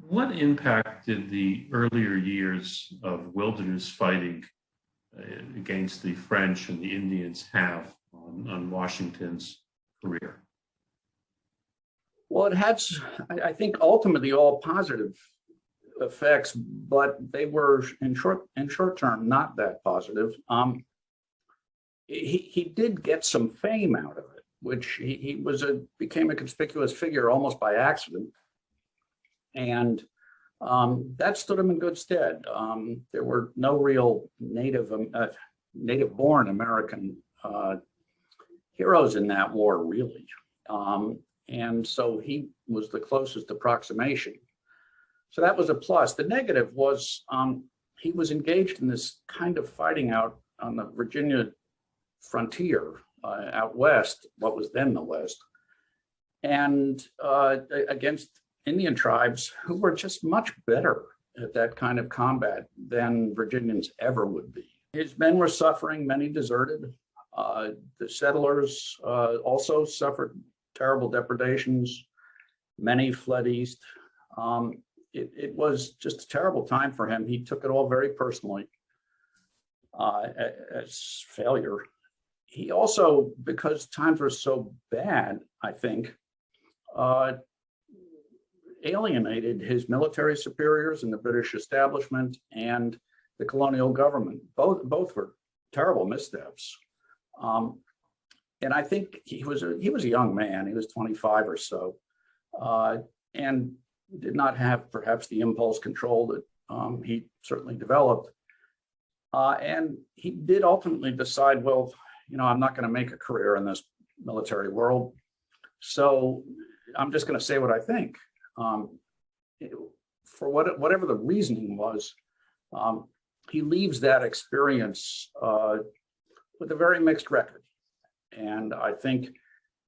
What impact did the earlier years of wilderness fighting against the French and the Indians have on Washington's career? Well, it had, I think, ultimately all positive effects, but they were in short term not that positive. He did get some fame out of it, which he became a conspicuous figure almost by accident, and that stood him in good stead. There were no real native-born American heroes in that war, really. And so he was the closest approximation. So that was a plus. The negative was he was engaged in this kind of fighting out on the Virginia frontier out west, what was then the West, and against Indian tribes who were just much better at that kind of combat than Virginians ever would be. His men were suffering, many deserted. The settlers also suffered terrible depredations. Many fled east. It was just a terrible time for him. He took it all very personally as failure. He also, because times were so bad, I think, alienated his military superiors in the British establishment and the colonial government. Both were terrible missteps. And I think he was a young man. He was 25 or so, and did not have perhaps the impulse control that he certainly developed. And he did ultimately decide, well, I'm not going to make a career in this military world, so I'm just going to say what I think. For whatever the reasoning was, he leaves that experience with a very mixed record. And I think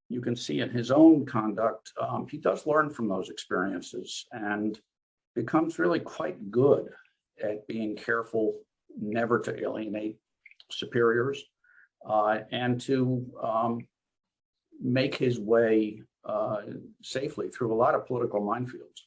you can see in his own conduct, he does learn from those experiences and becomes really quite good at being careful never to alienate superiors and to make his way safely through a lot of political minefields.